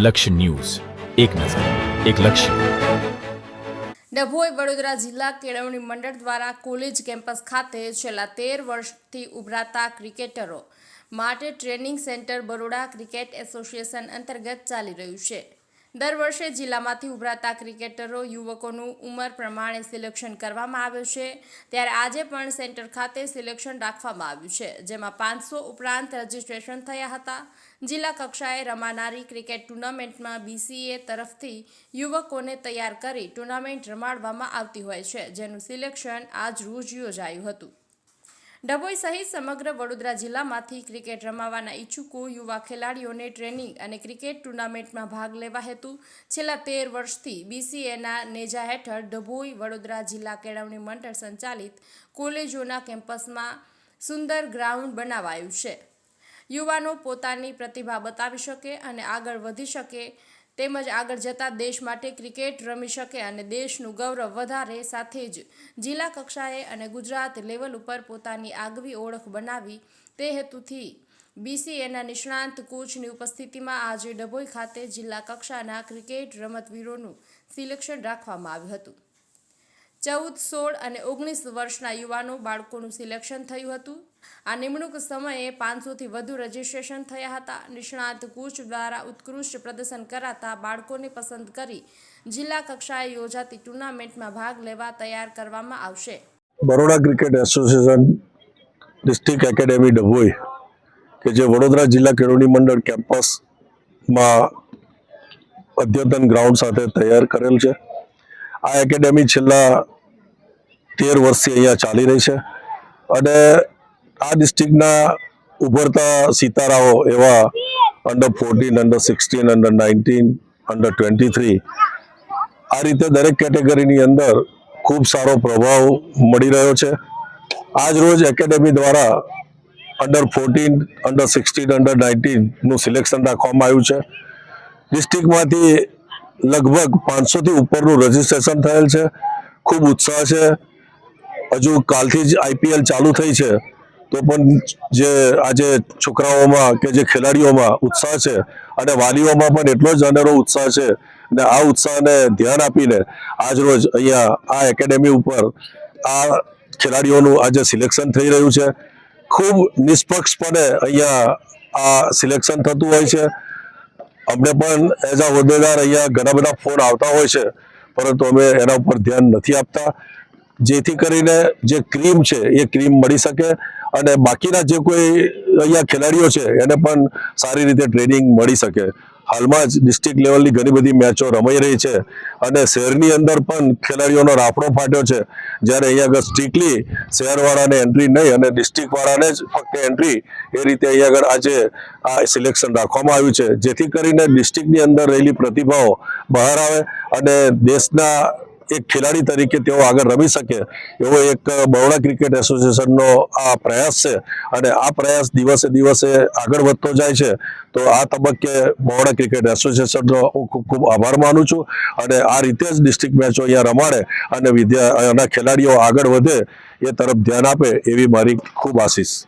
લક્ષ્ય ન્યૂઝ, એક નજર, એક લક્ષ્ય. ડભોઈ વડોદરા જિલ્લા કેળવણી મંડળ દ્વારા કોલેજ કેમ્પસ ખાતે છેલ્લા 13 વર્ષથી ઉભરાતા ક્રિકેટરો માટે training centre Baroda cricket association અંતર્ગત ચાલી રહ્યું છે. દર વર્ષે જિલ્લામાંથી ઉભરાતા ક્રિકેટરો યુવકોનું ઉંમર પ્રમાણે સિલેક્શન કરવામાં આવે છે. ત્યારે આજે પણ સેન્ટર ખાતે સિલેક્શન રાખવામાં આવ્યું છે, જેમાં 500 ઉપરાંત રજીસ્ટ્રેશન થયા હતા. જિલ્લા કક્ષાએ રમાનારી ક્રિકેટ ટુર્નામેન્ટમાં BCA તરફથી યુવકોને તૈયાર કરી ટુર્નામેન્ટ રમાડવામાં આવતી હોય છે, જેનું સિલેક્શન આજ રોજ યોજાયું હતું. ડભોઈ સહિત સમગ્ર વડોદરા જિલ્લામાંથી ક્રિકેટ રમાવાના ઈચ્છુકો યુવા ખેલાડીઓને ટ્રેનિંગ અને ક્રિકેટ ટુર્નામેન્ટમાં ભાગ લેવા હેતુ છેલ્લા 13 વર્ષથી BCAના નેજા હેઠળ ડભોઈ વડોદરા જિલ્લા કેળવણી મંડળ સંચાલિત કોલેજોના કેમ્પસમાં સુંદર ગ્રાઉન્ડ બનાવાયું છે. યુવાનો પોતાની પ્રતિભા બતાવી શકે અને આગળ વધી શકે, તેમજ આગળ જતા દેશ માટે ક્રિકેટ રમી શકે અને દેશનું ગૌરવ વધારે, સાથે જ જિલ્લા કક્ષાએ અને ગુજરાત લેવલ ઉપર પોતાની આગવી ઓળખ બનાવી તે હેતુથી BCAના નિષ્ણાંત કોચની ઉપસ્થિતિમાં આજે ડભોઈ ખાતે જિલ્લા કક્ષાના ક્રિકેટ રમતવીરોનું સિલેક્શન રાખવામાં આવ્યું હતું. 14, 16 અને 19 વર્ષના યુવાનો બાળકોનું સિલેક્શન થયું હતું. આ નિમણૂક સમયે 500થી વધુ રજીસ્ટ્રેશન થયા હતા. નિષ્ણાત કોચ દ્વારા ઉત્કૃષ્ટ પ્રદર્શન કરાતા બાળકોને પસંદ કરી જિલ્લા કક્ષાએ યોજાતી ટુર્નામેન્ટમાં ભાગ લેવા તૈયાર કરવામાં આવશે. Baroda cricket association district academy Dabhoi કે જે વડોદરા જિલ્લા કેળવણી મંડળ કેમ્પસમાં અદ્યતન ગ્રાઉન્ડ સાથે તૈયાર કરેલ છે. આ એકેડેમી છેલ્લા 13 વર્ષથી અહીંયા ચાલી રહી છે અને આ ડિસ્ટ્રિક્ટના ઉભરતા સિતારાઓ એવા અંડર 14, અંડર 16, અંડર 19, અંડર 23 આ રીતે દરેક કેટેગરીની અંદર ખૂબ સારો પ્રભાવ મળી રહ્યો છે. આજ રોજ એકેડેમી દ્વારા અંડર 14, અંડર 16, અંડર 19નું સિલેક્શન રાખવામાં આવ્યું છે. ડિસ્ટ્રિક્ટમાંથી લગભગ 500થી ઉપરનું રજીસ્ટ્રેશન થયેલ છે. ખૂબ ઉત્સાહ છે. હજુ કાલથી જ IPL ચાલુ થઈ છે, તો પણ જે આજે છોકરાઓમાં કે જે ખેલાડીઓમાં ઉત્સાહ છે અને વાલીઓમાં પણ એટલો જ અનેરો ઉત્સાહ છે અને આ ઉત્સાહને ધ્યાન આપીને આજ રોજ અહીંયા આ એકેડેમી ઉપર આ ખેલાડીઓનું આજે સિલેક્શન થઈ રહ્યું છે. ખૂબ નિષ્પક્ષપણે અહીંયા આ સિલેક્શન થતું હોય છે. અમને પણ એઝ અ હોદ્દેદાર અહીંયા ઘણા બધા ફોન આવતા હોય છે, પરંતુ અમે એના ઉપર ધ્યાન નથી આપતા, જેથી કરીને જે ક્રીમ છે એ ક્રીમ મળી શકે અને બાકીના જે કોઈ અહીંયા ખેલાડીઓ છે એને પણ સારી રીતે ટ્રેનિંગ મળી શકે. હાલમાં જ ડિસ્ટ્રિક્ટ લેવલની ઘણી બધી મેચો રમાઈ રહી છે અને શહેરની અંદર પણ ખેલાડીઓનો રાફડો ફાટ્યો છે, જ્યારે અહીંયા આગળ સ્ટ્રિક્ટલી શહેરવાળાને એન્ટ્રી નહીં અને ડિસ્ટ્રિક્ટવાળાને જ ફક્ત એન્ટ્રી, એ રીતે અહીંયા આગળ આજે આ સિલેક્શન રાખવામાં આવ્યું છે, જેથી કરીને ડિસ્ટ્રિક્ટની અંદર રહેલી પ્રતિભાઓ બહાર આવે અને દેશના એક ખેલાડી તરીકે તેઓ આગળ રમી શકે એવો એક બરોડા ક્રિકેટ એસોસિએશનનો આ પ્રયાસ છે અને આ પ્રયાસ દિવસે દિવસે આગળ વધતો જાય છે. તો આ તબક્કે બરોડા ક્રિકેટ એસોસિએશનનો હું ખૂબ ખૂબ આભાર માનું છું અને આ રીતે જ ડિસ્ટ્રિક્ટ મેચો અહીંયા રમાડે અને ખેલાડીઓ આગળ વધે એ તરફ ધ્યાન આપે એવી મારી ખૂબ આશીષ.